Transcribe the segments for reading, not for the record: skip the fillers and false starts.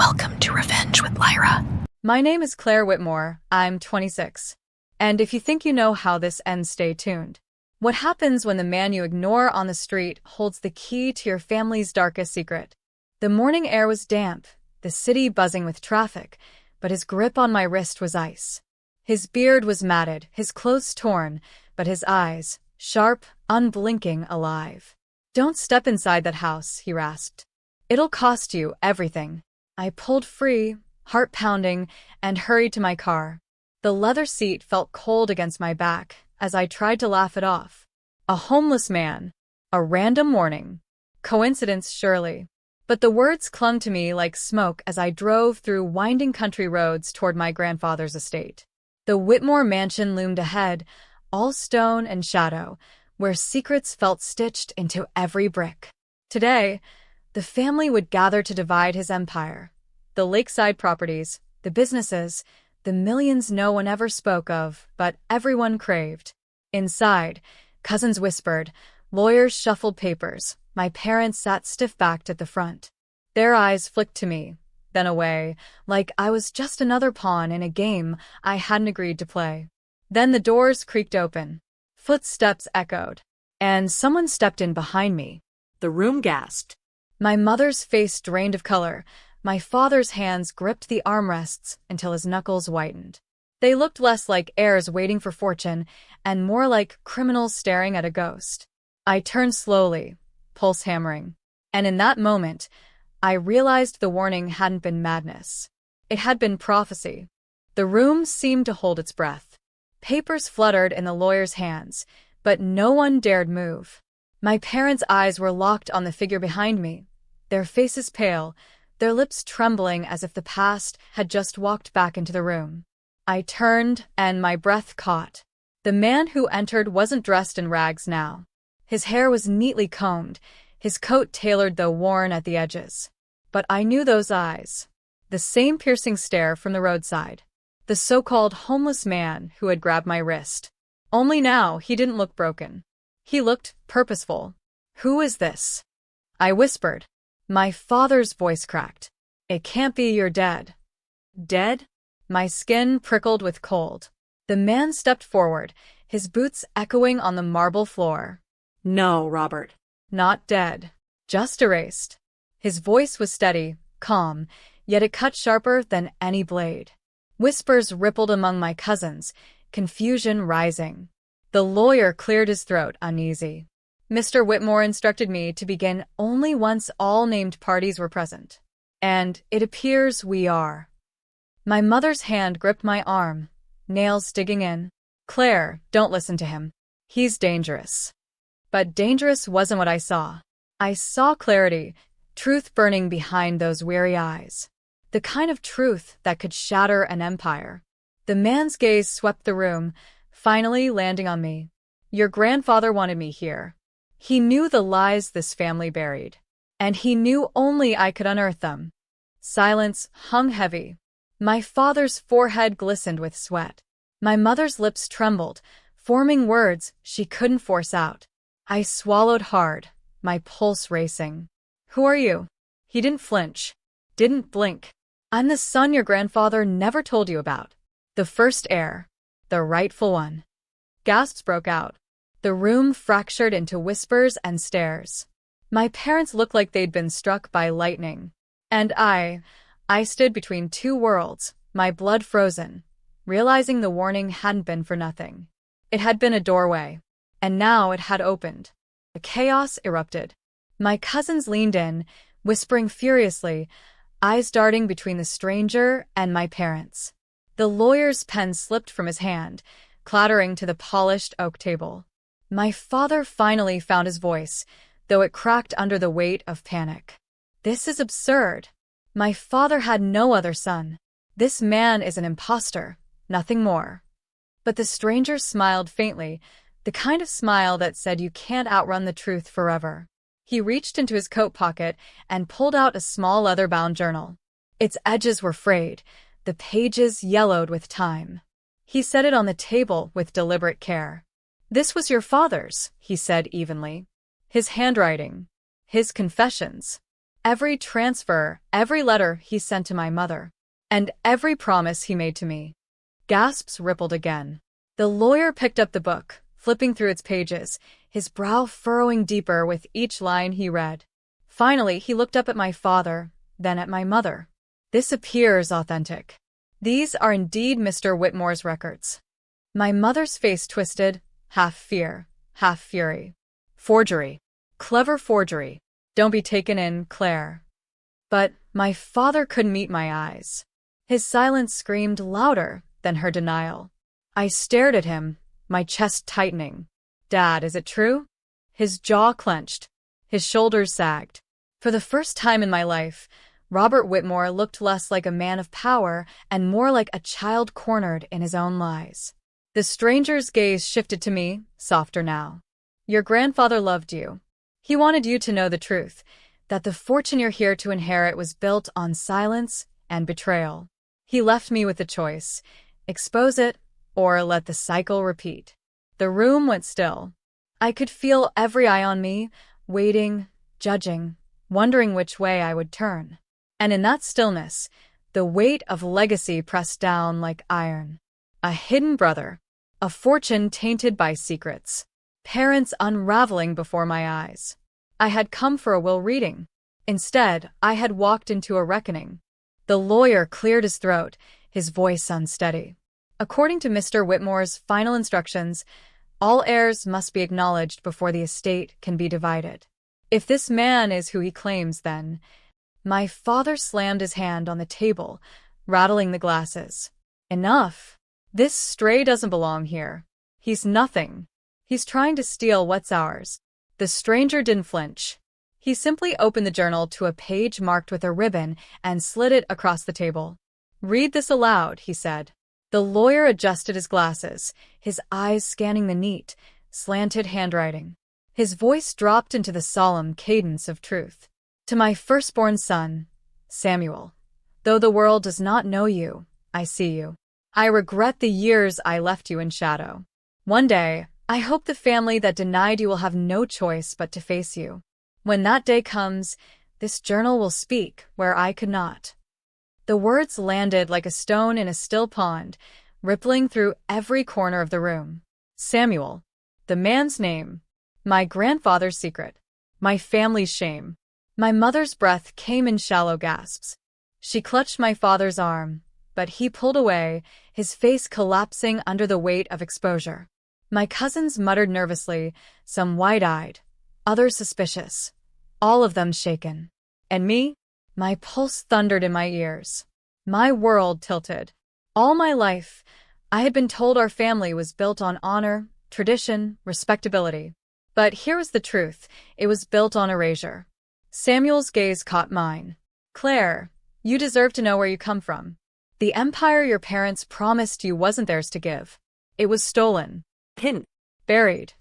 Welcome to Revenge with Lyra. My name is Claire Whitmore. I'm 26. And if you think you know how this ends, stay tuned. What happens when the man you ignore on the street holds the key to your family's darkest secret? The morning air was damp, the city buzzing with traffic, but his grip on my wrist was ice. His beard was matted, his clothes torn, but his eyes, sharp, unblinking, alive. "Don't step inside that house," he rasped. "It'll cost you everything." I pulled free, heart pounding, and hurried to my car. The leather seat felt cold against my back as I tried to laugh it off. A homeless man. A random warning. Coincidence, surely. But the words clung to me like smoke as I drove through winding country roads toward my grandfather's estate. The Whitmore mansion loomed ahead, all stone and shadow, where secrets felt stitched into every brick. Today, the family would gather to divide his empire. The lakeside properties, the businesses, the millions no one ever spoke of, but everyone craved. Inside, cousins whispered, lawyers shuffled papers, my parents sat stiff-backed at the front. Their eyes flicked to me, then away, like I was just another pawn in a game I hadn't agreed to play. Then the doors creaked open. Footsteps echoed, and someone stepped in behind me. The room gasped. My mother's face drained of color. My father's hands gripped the armrests until his knuckles whitened. They looked less like heirs waiting for fortune and more like criminals staring at a ghost. I turned slowly, pulse hammering. And in that moment, I realized the warning hadn't been madness. It had been prophecy. The room seemed to hold its breath. Papers fluttered in the lawyer's hands, but no one dared move. My parents' eyes were locked on the figure behind me, their faces pale, their lips trembling as if the past had just walked back into the room. I turned, and my breath caught. The man who entered wasn't dressed in rags now. His hair was neatly combed, his coat tailored though worn at the edges. But I knew those eyes. The same piercing stare from the roadside. The so-called homeless man who had grabbed my wrist. Only now he didn't look broken. He looked purposeful. "Who is this?" I whispered. My father's voice cracked. "It can't be, you're dead." Dead? My skin prickled with cold. The man stepped forward, his boots echoing on the marble floor. "No, Robert." "Not dead. Just erased." His voice was steady, calm, yet it cut sharper than any blade. Whispers rippled among my cousins, confusion rising. The lawyer cleared his throat, uneasy. "Mr. Whitmore instructed me to begin only once all named parties were present. And it appears we are." My mother's hand gripped my arm, nails digging in. "Claire, don't listen to him. He's dangerous." But dangerous wasn't what I saw. I saw clarity, truth burning behind those weary eyes. The kind of truth that could shatter an empire. The man's gaze swept the room, finally landing on me. "Your grandfather wanted me here. He knew the lies this family buried, and he knew only I could unearth them." Silence hung heavy. My father's forehead glistened with sweat. My mother's lips trembled, forming words she couldn't force out. I swallowed hard, my pulse racing. "Who are you?" He didn't flinch, didn't blink. "I'm the son your grandfather never told you about. The first heir. The rightful one." Gasps broke out. The room fractured into whispers and stares. My parents looked like they'd been struck by lightning. And I stood between two worlds, my blood frozen, realizing the warning hadn't been for nothing. It had been a doorway, and now it had opened. The chaos erupted. My cousins leaned in, whispering furiously, eyes darting between the stranger and my parents. The lawyer's pen slipped from his hand, clattering to the polished oak table. My father finally found his voice, though it cracked under the weight of panic. "This is absurd. My father had no other son. This man is an imposter, nothing more." But the stranger smiled faintly, the kind of smile that said you can't outrun the truth forever. He reached into his coat pocket and pulled out a small leather-bound journal. Its edges were frayed, the pages yellowed with time. He set it on the table with deliberate care. "This was your father's," he said evenly. "His handwriting. His confessions. Every transfer, every letter he sent to my mother, and every promise he made to me. Gasps rippled again. The lawyer picked up the book, flipping through its pages, his brow furrowing deeper with each line he read. Finally, he looked up at my father, then at my mother. This appears authentic. These are indeed Mr. Whitmore's records. My mother's face twisted, half fear, half fury. Forgery. Clever forgery. Don't be taken in, Claire. But my father couldn't meet my eyes. His silence screamed louder than her denial. I stared at him, my chest tightening. Dad, is it true? His jaw clenched. His shoulders sagged. For the first time in my life, Robert Whitmore looked less like a man of power and more like a child cornered in his own lies. The stranger's gaze shifted to me, softer now. Your grandfather loved you. He wanted you to know the truth, that the fortune you're here to inherit was built on silence and betrayal. He left me with the choice: expose it or let the cycle repeat. The room went still. I could feel every eye on me, waiting, judging, wondering which way I would turn. And in that stillness, the weight of legacy pressed down like iron. A hidden brother, a fortune tainted by secrets, parents unraveling before my eyes. I had come for a will reading. Instead, I had walked into a reckoning. The lawyer cleared his throat, his voice unsteady. According to Mr. Whitmore's final instructions, all heirs must be acknowledged before the estate can be divided. If this man is who he claims, then... My father slammed his hand on the table, rattling the glasses. Enough. This stray doesn't belong here. He's nothing. He's trying to steal what's ours. The stranger didn't flinch. He simply opened the journal to a page marked with a ribbon and slid it across the table. Read this aloud, he said. The lawyer adjusted his glasses, his eyes scanning the neat, slanted handwriting. His voice dropped into the solemn cadence of truth. To my firstborn son, Samuel, though the world does not know you, I see you. I regret the years I left you in shadow. One day, I hope the family that denied you will have no choice but to face you. When that day comes, this journal will speak where I could not. The words landed like a stone in a still pond, rippling through every corner of the room. Samuel, the man's name, my grandfather's secret, my family's shame. My mother's breath came in shallow gasps. She clutched my father's arm, but he pulled away, his face collapsing under the weight of exposure. My cousins muttered nervously, some wide-eyed, others suspicious, all of them shaken. And me? My pulse thundered in my ears. My world tilted. All my life, I had been told our family was built on honor, tradition, respectability. But here was the truth. It was built on erasure. Samuel's gaze caught mine. Claire, you deserve to know where you come from. The empire your parents promised you wasn't theirs to give. It was stolen. Hidden. Buried.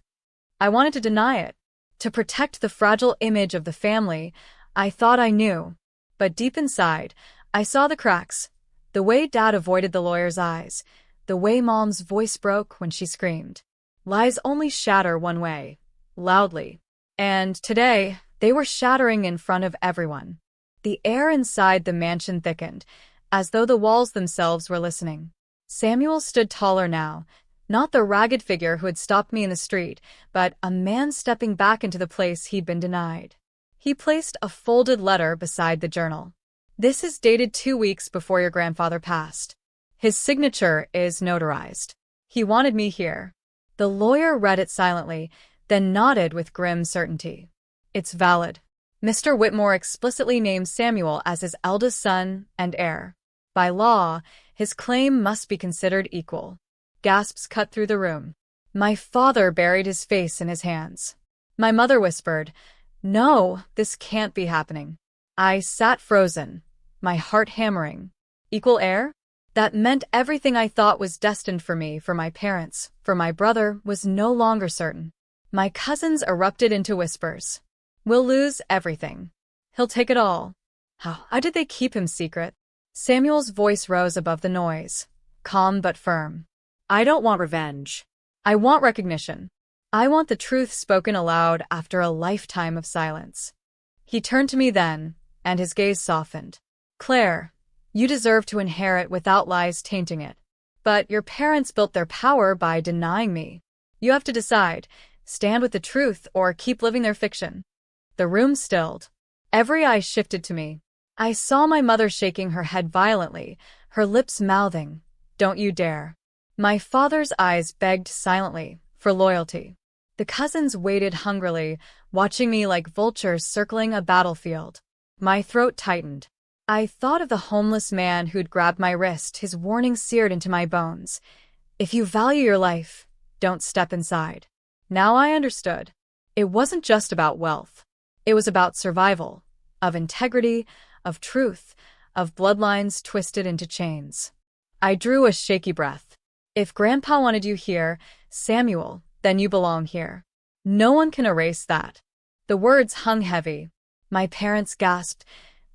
I wanted to deny it. To protect the fragile image of the family, I thought I knew. But deep inside, I saw the cracks. The way Dad avoided the lawyer's eyes. The way Mom's voice broke when she screamed. Lies only shatter one way. Loudly. And today, they were shattering in front of everyone. The air inside the mansion thickened, as though the walls themselves were listening. Samuel stood taller now, not the ragged figure who had stopped me in the street, but a man stepping back into the place he'd been denied. He placed a folded letter beside the journal. This is dated 2 weeks before your grandfather passed. His signature is notarized. He wanted me here. The lawyer read it silently, then nodded with grim certainty. It's valid. Mr. Whitmore explicitly named Samuel as his eldest son and heir. By law, his claim must be considered equal. Gasps cut through the room. My father buried his face in his hands. My mother whispered, "No, this can't be happening." I sat frozen, my heart hammering. Equal heir? That meant everything I thought was destined for me, for my parents, for my brother, was no longer certain. My cousins erupted into whispers. We'll lose everything. He'll take it all. How did they keep him secret? Samuel's voice rose above the noise, calm but firm. I don't want revenge. I want recognition. I want the truth spoken aloud after a lifetime of silence. He turned to me then, and his gaze softened. Claire, you deserve to inherit without lies tainting it. But your parents built their power by denying me. You have to decide, stand with the truth or keep living their fiction. The room stilled. Every eye shifted to me. I saw my mother shaking her head violently, her lips mouthing, "Don't you dare." My father's eyes begged silently for loyalty. The cousins waited hungrily, watching me like vultures circling a battlefield. My throat tightened. I thought of the homeless man who'd grabbed my wrist, his warning seared into my bones. If you value your life, don't step inside. Now I understood. It wasn't just about wealth. It was about survival, of integrity, of truth, of bloodlines twisted into chains. I drew a shaky breath. If Grandpa wanted you here, Samuel, then you belong here. No one can erase that. The words hung heavy. My parents gasped,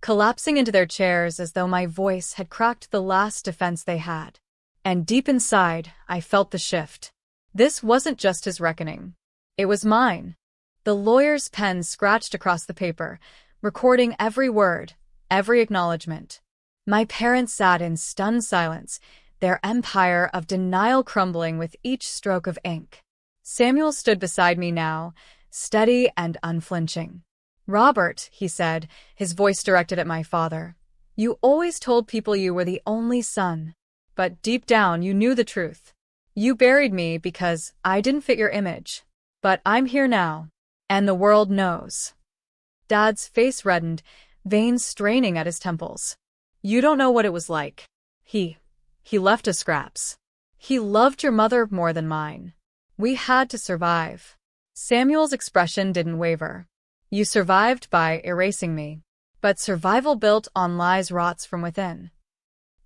collapsing into their chairs as though my voice had cracked the last defense they had. And deep inside, I felt the shift. This wasn't just his reckoning. It was mine. The lawyer's pen scratched across the paper, recording every word, every acknowledgement. My parents sat in stunned silence, their empire of denial crumbling with each stroke of ink. Samuel stood beside me now, steady and unflinching. "Robert," he said, his voice directed at my father, "you always told people you were the only son. But deep down you knew the truth. You buried me because I didn't fit your image. But I'm here now, and the world knows." Dad's face reddened, veins straining at his temples. "You don't know what it was like. He left us scraps. He loved your mother more than mine. We had to survive." Samuel's expression didn't waver. "You survived by erasing me. But survival built on lies rots from within."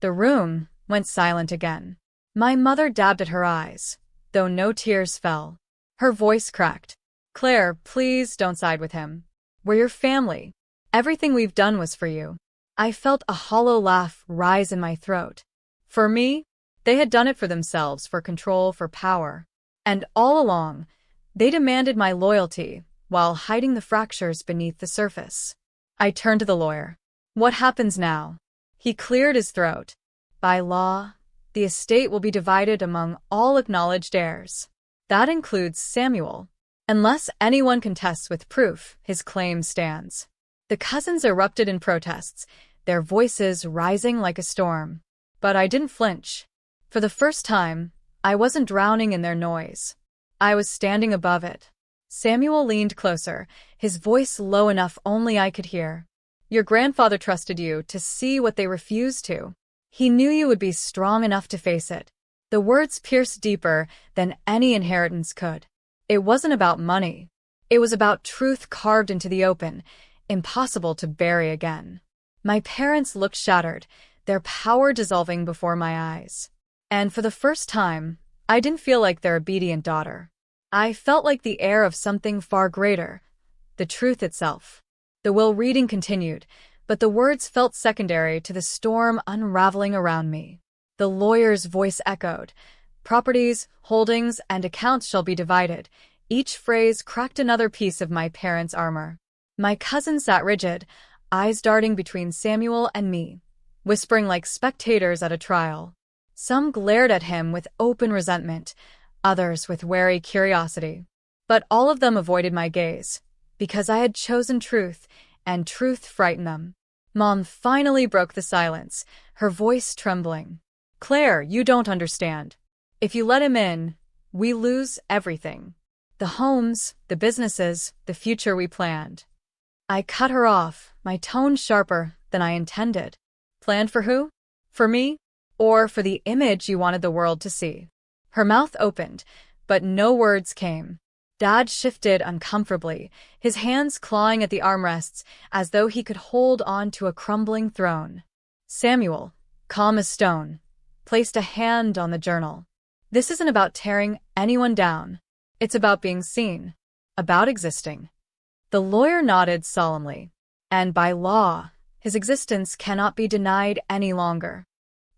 The room went silent again. My mother dabbed at her eyes, though no tears fell. Her voice cracked. "Claire, please don't side with him. We're your family. Everything we've done was for you." I felt a hollow laugh rise in my throat. For me? They had done it for themselves, for control, for power. And all along, they demanded my loyalty while hiding the fractures beneath the surface. I turned to the lawyer. "What happens now?" He cleared his throat. "By law, the estate will be divided among all acknowledged heirs. That includes Samuel. Unless anyone contests with proof, his claim stands." The cousins erupted in protests, their voices rising like a storm. But I didn't flinch. For the first time, I wasn't drowning in their noise. I was standing above it. Samuel leaned closer, his voice low enough only I could hear. "Your grandfather trusted you to see what they refused to. He knew you would be strong enough to face it." The words pierced deeper than any inheritance could. It wasn't about money. It was about truth carved into the open, impossible to bury again. My parents looked shattered, their power dissolving before my eyes. And for the first time, I didn't feel like their obedient daughter. I felt like the heir of something far greater, the truth itself. The will reading continued, but the words felt secondary to the storm unraveling around me. The lawyer's voice echoed. "Properties, holdings, and accounts shall be divided." Each phrase cracked another piece of my parents' armor. My cousin sat rigid, eyes darting between Samuel and me, whispering like spectators at a trial. Some glared at him with open resentment, others with wary curiosity. But all of them avoided my gaze, because I had chosen truth, and truth frightened them. Mom finally broke the silence, her voice trembling. "Claire, you don't understand. If you let him in, we lose everything. The homes, the businesses, the future we planned." I cut her off, my tone sharper than I intended. "Planned for who? For me? Or for the image you wanted the world to see?" Her mouth opened, but no words came. Dad shifted uncomfortably, his hands clawing at the armrests as though he could hold on to a crumbling throne. Samuel, calm as stone, placed a hand on the journal. "This isn't about tearing anyone down. It's about being seen, about existing." The lawyer nodded solemnly. "And by law, his existence cannot be denied any longer."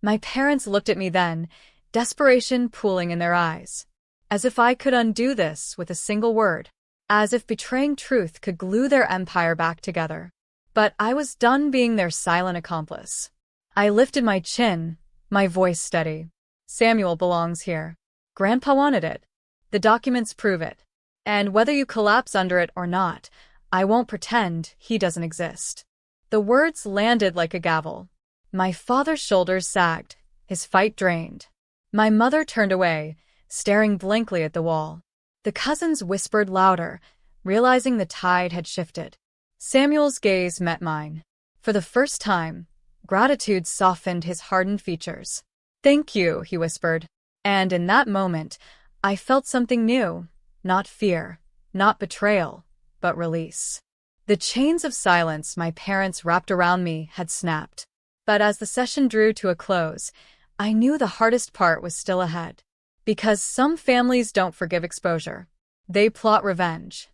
My parents looked at me then, desperation pooling in their eyes. As if I could undo this with a single word. As if betraying truth could glue their empire back together. But I was done being their silent accomplice. I lifted my chin, my voice steady. Samuel belongs here. Grandpa wanted it. The documents prove it. And whether you collapse under it or not, I won't pretend he doesn't exist. The words landed like a gavel. My father's shoulders sagged, his fight drained. My mother turned away, staring blankly at the wall. The cousins whispered louder, realizing the tide had shifted. Samuel's gaze met mine. For the first time, gratitude softened his hardened features. "Thank you," he whispered. And in that moment, I felt something new. Not fear, not betrayal, but release. The chains of silence my parents wrapped around me had snapped. But as the session drew to a close, I knew the hardest part was still ahead. Because some families don't forgive exposure. They plot revenge.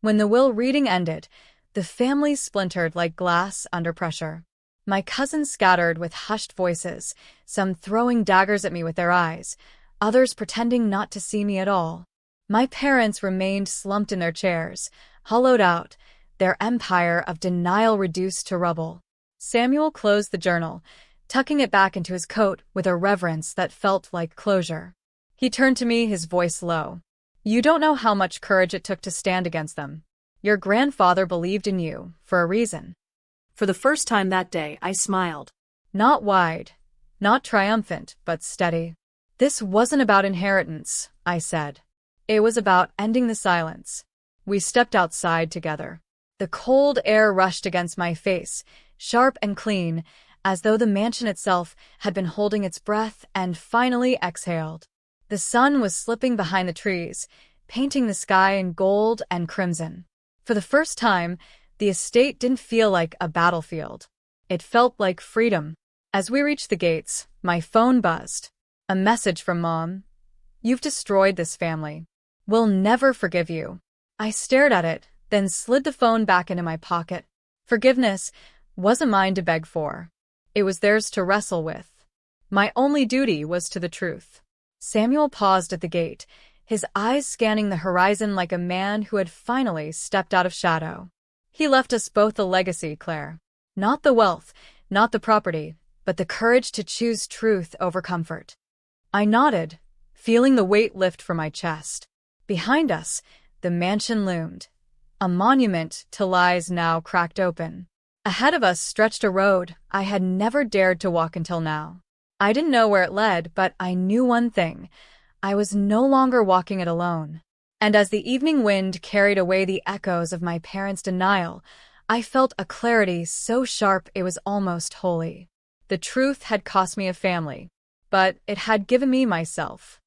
When the will reading ended, the family splintered like glass under pressure. My cousins scattered with hushed voices, some throwing daggers at me with their eyes, others pretending not to see me at all. My parents remained slumped in their chairs, hollowed out, their empire of denial reduced to rubble. Samuel closed the journal, tucking it back into his coat with a reverence that felt like closure. He turned to me, his voice low. "You don't know how much courage it took to stand against them. Your grandfather believed in you, for a reason." For the first time that day, I smiled. Not wide, not triumphant, but steady. "This wasn't about inheritance," I said. "It was about ending the silence." We stepped outside together. The cold air rushed against my face, sharp and clean, as though the mansion itself had been holding its breath and finally exhaled. The sun was slipping behind the trees, painting the sky in gold and crimson. For the first time, the estate didn't feel like a battlefield. It felt like freedom. As we reached the gates, my phone buzzed. A message from Mom. "You've destroyed this family. We'll never forgive you." I stared at it, then slid the phone back into my pocket. Forgiveness wasn't mine to beg for. It was theirs to wrestle with. My only duty was to the truth. Samuel paused at the gate, his eyes scanning the horizon like a man who had finally stepped out of shadow. "He left us both a legacy, Claire. Not the wealth, not the property, but the courage to choose truth over comfort." I nodded, feeling the weight lift from my chest. Behind us, the mansion loomed, a monument to lies now cracked open. Ahead of us stretched a road I had never dared to walk until now. I didn't know where it led, but I knew one thing. I was no longer walking it alone. And as the evening wind carried away the echoes of my parents' denial, I felt a clarity so sharp it was almost holy. The truth had cost me a family, but it had given me myself.